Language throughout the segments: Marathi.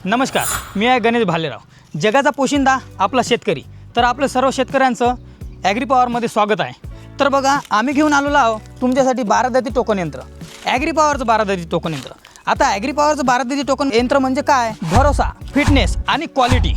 नमस्कार, मी आहे गणेश भालेराव. जगाचा पोशिंदा आपला शेतकरी. तर आपलं सर्व शेतकऱ्यांचं ॲग्री पॉवरमध्ये स्वागत आहे. तर बघा, आम्ही घेऊन आलेलो आहोत तुमच्यासाठी 12 दाती टोकन यंत्र. ॲग्री पॉवरचं 12 दाती टोकन यंत्र. आता ॲग्री पॉवरचं 12 दाती टोकन यंत्र म्हणजे काय? भरोसा, फिटनेस आणि क्वालिटी,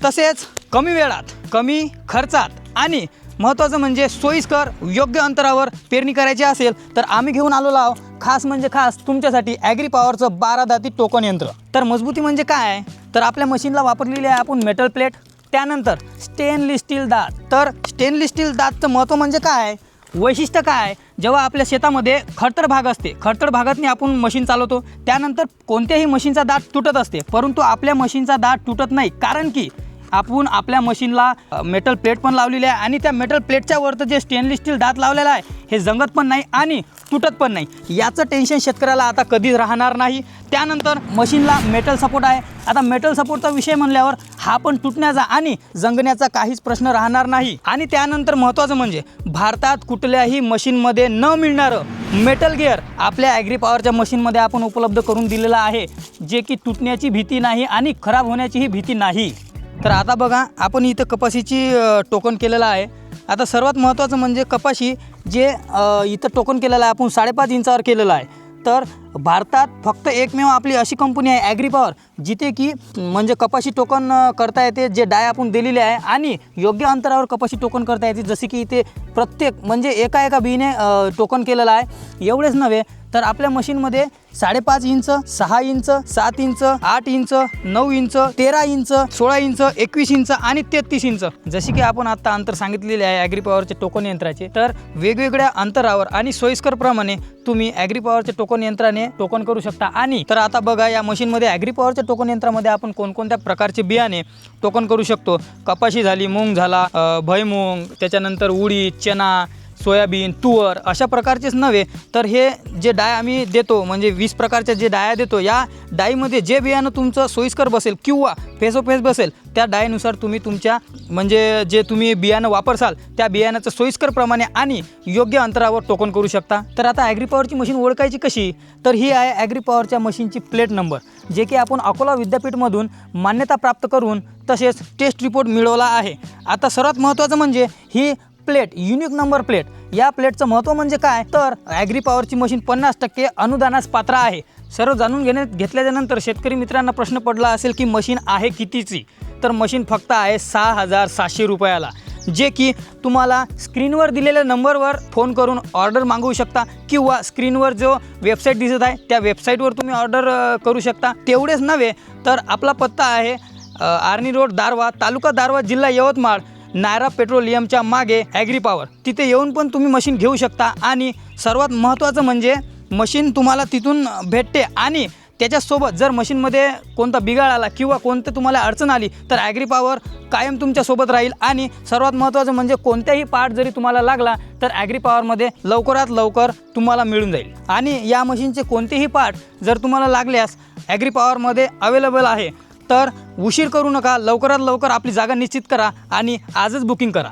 तसेच कमी वेळात, कमी खर्चात आणि महत्त्वाचं म्हणजे सोयीस्कर, योग्य अंतरावर पेरणी करायची असेल तर आम्ही घेऊन आलेलो आहोत खास म्हणजे खास तुमच्यासाठी ॲग्री पॉवरचं 12 दाती टोकन यंत्र. तर मजबूती म्हणजे काय? तर आपल्या मशीनला वापरलेली आहे आपण मेटल प्लेट, त्यानंतर स्टेनलेस स्टील दात. तर स्टेनलेस स्टील दातचं महत्त्व म्हणजे काय, वैशिष्ट्य काय? जेव्हा आपल्या शेतामध्ये खडतर भाग असते, खडतर भागातनी आपण मशीन चालवतो, त्यानंतर कोणत्याही मशीनचा दात तुटत असते, परंतु आपल्या मशीनचा दात तुटत नाही. कारण की आपण आपल्या मशीनला मेटल प्लेट पण लावलेली आहे आणि त्या मेटल प्लेटच्या वरचं जे स्टेनलेस स्टील दात लावलेला आहे हे जंगत पण नाही आणि तुटत पण नाही. याचं टेन्शन शेतकऱ्याला आता कधीच राहणार नाही. त्यानंतर मशीनला मेटल सपोर्ट आहे. आता मेटल सपोर्टचा विषय म्हणल्यावर हा पण तुटण्याचा आणि जंगण्याचा काहीच प्रश्न राहणार नाही. आणि त्यानंतर महत्त्वाचं म्हणजे भारतात कुठल्याही मशीनमध्ये न मिळणारं मेटल गिअर आपल्या ॲग्री पॉवरच्या मशीनमध्ये आपण उपलब्ध करून दिलेलं आहे, जे की तुटण्याची भीती नाही आणि खराब होण्याचीही भीती नाही. तर आता बघा, आपण इथं कपाशीची टोकन केलेलं आहे. आता सर्वात महत्त्वाचं म्हणजे कपाशी जे इथं टोकन केलेलं आहे आपण 5.5 इंचावर केलेलं आहे. तर भारतात फक्त एकमेव आपली अशी कंपनी आहे ॲग्री पॉवर, जिथे की म्हणजे कपाशी टोकन करता येते, जे डाय आपण दिलेले आहे आणि योग्य अंतरावर कपाशी टोकन करता येते. जसे की इथे प्रत्येक म्हणजे एका बिने टोकन केलेलं आहे. एवढेच नव्हे तर आपल्या मशीनमध्ये 5.5 inch, 6 inch, 7 inch, 8 inch, 9 inch, 13 inch, 16 inch, 21 inch आणि 33 इंच, जसे की आपण आता अंतर सांगितलेले आहे ॲग्री पॉवरचे टोकन यंत्राचे. तर वेगवेगळ्या अंतरावर आणि सोयीस्करप्रमाणे तुम्ही ॲग्री पॉवरचे टोकन यंत्राने टोकन करू शकता. आणि तर आता बघा, या मशीनमध्ये ॲग्री पॉवरच्या टोकन यंत्रामध्ये आपण कोणकोणत्या प्रकारचे बियाणे टोकन करू शकतो. कपाशी झाली, मूग झाला, भुईमूग, त्याच्यानंतर उडीद, चना, सोयाबीन, तुवर, अशा प्रकारचेच नव्हे तर हे जे डाय आम्ही देतो म्हणजे 20 प्रकारच्या जे डाया देतो, या डाईमध्ये जे बियाणं तुमचं सोयीस्कर बसेल किंवा फेसोफेस बसेल त्या डायनुसार तुम्ही तुमच्या म्हणजे जे तुम्ही बियाणं वापरसाल त्या बियाणाचं सोयीस्करप्रमाणे आणि योग्य अंतरावर टोकन करू शकता. तर आता ॲग्री पॉवरची मशीन ओळखायची कशी? तर ही आहे ॲग्री पॉवरच्या मशीनची प्लेट नंबर, जे की आपण अकोला विद्यापीठमधून मान्यता प्राप्त करून तसेच टेस्ट रिपोर्ट मिळवला आहे. आता सर्वात महत्त्वाचं म्हणजे ही प्लेट, युनिक नंबर प्लेट. या प्लेटचं महत्त्व म्हणजे काय? तर ॲग्री पॉवरची मशीन 50% अनुदानास पात्र आहे. सर्व जाणून घेतल्याच्यानंतर शेतकरी मित्रांना प्रश्न पडला असेल की मशीन आहे कितीची? तर मशीन फक्त आहे 6,700 रुपयाला, जे की तुम्हाला स्क्रीनवर दिलेल्या नंबरवर फोन करून ऑर्डर मागवू शकता किंवा स्क्रीनवर जो वेबसाईट दिसत आहे त्या वेबसाईटवर तुम्ही ऑर्डर करू शकता. तेवढेच नव्हे तर आपला पत्ता आहे आर्णी रोड, दारवा, तालुका दारवा, जिल्हा यवतमाळ, नायरा पेट्रोलियमच्या मागे ॲग्री पॉवर. तिथे येऊन पण तुम्ही मशीन घेऊ शकता. आणि सर्वात महत्त्वाचं म्हणजे मशीन तुम्हाला तिथून भेटते आणि त्याच्यासोबत जर मशीनमध्ये कोणता बिघाड आला किंवा कोणतं तुम्हाला अडचण आली तर ॲग्री पॉवर कायम तुमच्यासोबत राहील. आणि सर्वात महत्त्वाचं म्हणजे कोणत्याही पार्ट जरी तुम्हाला लागला तर ॲग्री पॉवरमध्ये लवकरात लवकर तुम्हाला मिळून जाईल. आणि या मशीनचे कोणतेही पार्ट जर तुम्हाला लागल्यास ॲग्री पॉवरमध्ये अवेलेबल आहे. तर उशीर करू नका, लवकरात लवकर आपली जागा निश्चित करा आणि आजच बुकिंग करा.